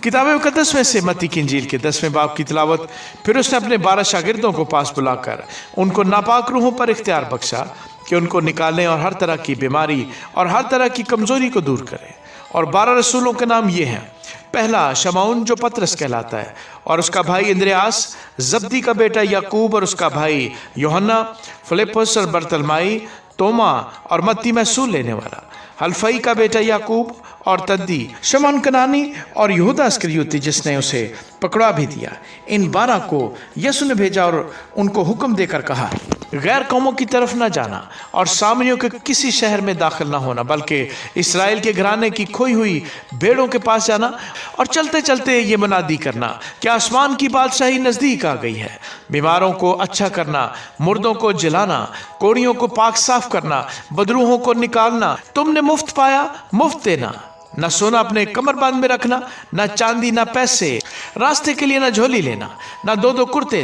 किताब मुकद्दस में से मत्ती की इंजील के 10वें बाब की तिलावत। फिर उसने अपने 12 शागिर्दों को पास बुलाकर उनको नापाक रूहों पर इख्तियार बख्शा कि उनको निकालें और हर तरह की बीमारी और हर तरह की कमजोरी को दूर करें। और 12 रसूलों के नाम ये हैं। पहला शमौन जो पतरस कहलाता है, और उसका भाई इंद्रियास, जब्दी का बेटा याकूब और उसका भाई यूहन्ना, फिलिप्पुस और बरतलमाई, तोमा और मत्ती महसूल लेने वाला, हल्फई का बेटा याकूब और तद्दी, शमौन कनानी और यहूदा इस्करियोती जिसने उसे पकड़ा भी दिया। इन 12 को यीशु ने भेजा और उनको हुक्म देकर कहा, गैर कौमों की तरफ न जाना और सामरियों के किसी शहर में दाखिल न होना, बल्कि इस्राएल के घराने की खोई हुई भेड़ों के पास जाना और चलते चलते ये मुनादी करना कि आसमान की बादशाही नज़दीक आ गई है। बीमारों को अच्छा करना, मुर्दों को जिलाना, कोड़ियों को पाक साफ करना, बदरूहों को निकालना। तुमने मुफ्त पाया, मुफ्त देना। न सोना अपने कमरबंद में रखना, न चांदी, न पैसे, रास्ते के लिए न झोली लेना, न दो कुर्ते,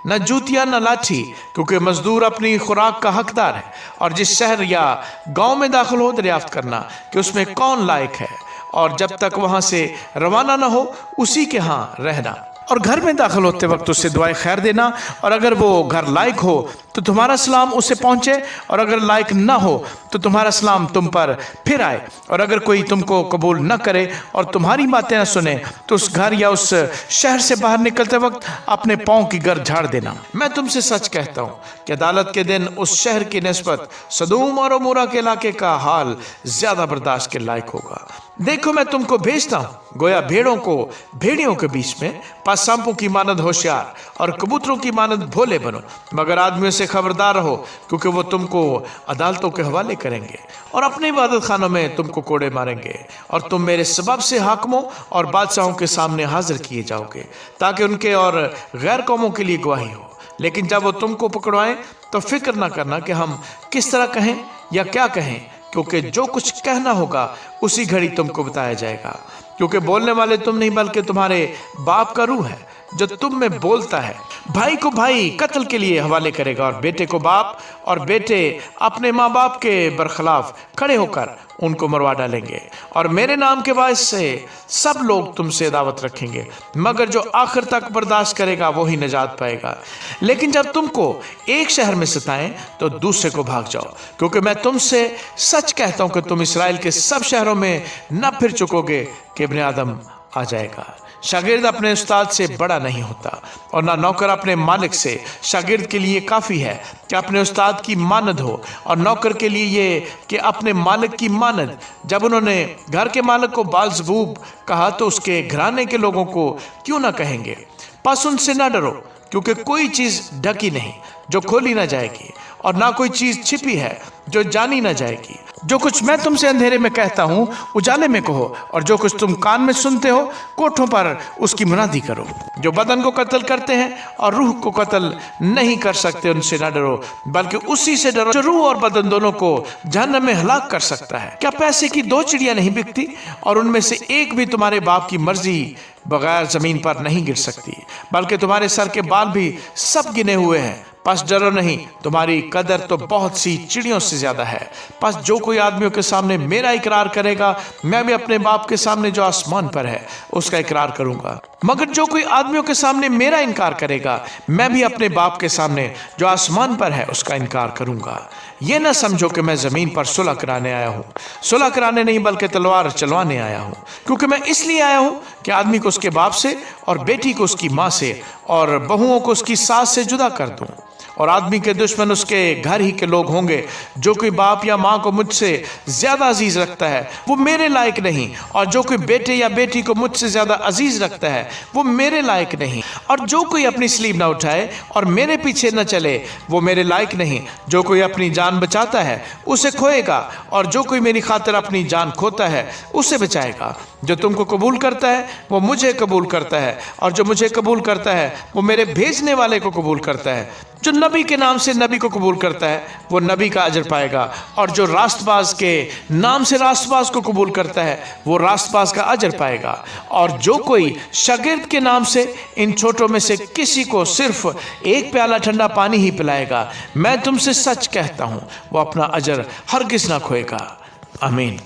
न जूतियां, न लाठी, क्योंकि मजदूर अपनी खुराक का हकदार है। और जिस शहर या गांव में दाखिल हो दरियाफ्त करना कि उसमें कौन लायक है, और जब तक वहां से रवाना न हो उसी के यहाँ रहना। और घर में दाखिल होते वक्त उससे दुआएं खैर देना, और अगर वो घर लायक हो तो तुम्हारा सलाम उसे पहुंचे, और अगर लायक न हो तो तुम्हारा सलाम तुम पर फिर आए। और अगर कोई तुमको कबूल न करे और तुम्हारी बातें न सुने तो उस घर या उस शहर से बाहर निकलते वक्त अपने पांव की गर्द झाड़ देना। मैं तुमसे सच कहता हूँ कि अदालत के दिन उस शहर की निस्बत सदूम और अमोरा के इलाके का हाल ज्यादा बर्दाश्त के लायक होगा। देखो मैं तुमको भेजता हूँ गोया भेड़ों को भेड़ियों के बीच में। पास सांपों की मानद होशियार और कबूतरों की मानद भोले बनो, मगर आदमियों से खबरदार रहो, क्योंकि वो तुमको अदालतों के हवाले करेंगे और अपने इबादत खानों में तुमको कोड़े मारेंगे। और तुम मेरे सबब से हाकिमों और बादशाहों के सामने हाजिर किए जाओगे, ताकि उनके और गैर कौमों के लिए गवाही हो। लेकिन जब वो तुमको पकड़वाएं तो फिक्र ना करना कि हम किस तरह कहें या क्या कहें, क्योंकि जो कुछ कहना होगा उसी घड़ी तुमको बताया जाएगा। क्योंकि बोलने वाले तुम नहीं बल्कि तुम्हारे बाप का रूह है जो तुम में बोलता है। भाई को भाई कत्ल के लिए हवाले करेगा, और बेटे को बाप, और बेटे अपने माँ बाप के बरखिलाफ खड़े होकर उनको मरवा डालेंगे। और मेरे नाम के बायस से सब लोग तुमसे दावत रखेंगे, मगर जो आखिर तक बर्दाश्त करेगा वही निजात पाएगा। लेकिन जब तुमको एक शहर में सताएं तो दूसरे को भाग जाओ, क्योंकि मैं तुमसे सच कहता हूं कि तुम इसराइल के सब शहरों में न फिर चुकोगे कि इब्ने आदम आ जाएगा। शागिर्द अपने उस्ताद से बड़ा नहीं होता, और ना नौकर अपने मालिक से। शागिर्द के लिए काफ़ी है कि अपने उस्ताद की मानद हो, और नौकर के लिए ये कि अपने मालिक की मानद। जब उन्होंने घर के मालिक को बालज़बूब कहा तो उसके घराने के लोगों को क्यों ना कहेंगे। बस उनसे ना डरो, क्योंकि कोई चीज़ ढकी नहीं जो खोली ना जाएगी, और ना कोई चीज़ छिपी है जो जानी ना जाएगी। जो कुछ मैं तुमसे अंधेरे में कहता हूँ उजाले में कहो, और जो कुछ तुम कान में सुनते हो कोठों पर उसकी मुनादी करो। जो बदन को कत्ल करते हैं और रूह को कत्ल नहीं कर सकते उनसे न डरो, बल्कि उसी से डरो जो रूह और बदन दोनों को जहन्नम में हलाक कर सकता है। क्या पैसे की 2 चिड़ियां नहीं बिकती, और उनमें से एक भी तुम्हारे बाप की मर्जी बगैर जमीन पर नहीं गिर सकती? बल्कि तुम्हारे सर के बाल भी सब गिने हुए हैं। बस डरो नहीं, तुम्हारी कदर तो बहुत सी चिड़ियों से ज्यादा है। बस जो कोई आदमियों के सामने मेरा इकरार करेगा, मैं भी अपने बाप के सामने जो आसमान पर है उसका इकरार करूंगा। मगर जो कोई आदमियों के सामने मेरा इनकार करेगा, मैं भी अपने बाप के सामने जो आसमान पर है उसका इनकार करूंगा। ये ना समझो कि मैं जमीन पर सुलह कराने आया हूँ। सुलह कराने नहीं बल्कि तलवार चलवाने आया हूँ, क्योंकि मैं इसलिए आया हूँ कि आदमी को उसके बाप से, और बेटी को उसकी माँ से, और बहुओं को उसकी सास से जुदा कर दूँ। और आदमी के दुश्मन उसके घर ही के लोग होंगे। जो कोई बाप या माँ को मुझसे ज्यादा अजीज रखता है वो मेरे लायक नहीं, और जो कोई बेटे या बेटी को मुझसे ज्यादा अजीज रखता है वो मेरे लायक नहीं। और जो कोई अपनी स्लीब ना उठाए और मेरे पीछे न चले वो मेरे लायक नहीं। जो कोई अपनी जान बचाता है उसे खोएगा, और जो कोई मेरी खातिर अपनी जान खोता है उसे बचाएगा। जो तुमको कबूल करता है वो मुझे कबूल करता है, और जो मुझे कबूल करता है वो मेरे भेजने वाले को कबूल करता है। जो नबी के नाम से नबी को कबूल करता है वो नबी का अजर पाएगा, और जो रास्तबाज के नाम से रास्तबाज को कबूल करता है वो रास्तबाज का अजर पाएगा। और जो कोई शागिर्द के नाम से इन छोटों में से किसी को सिर्फ एक प्याला ठंडा पानी ही पिलाएगा, मैं तुमसे सच कहता हूँ वो अपना अजर हरगिज़ ना खोएगा। आमीन।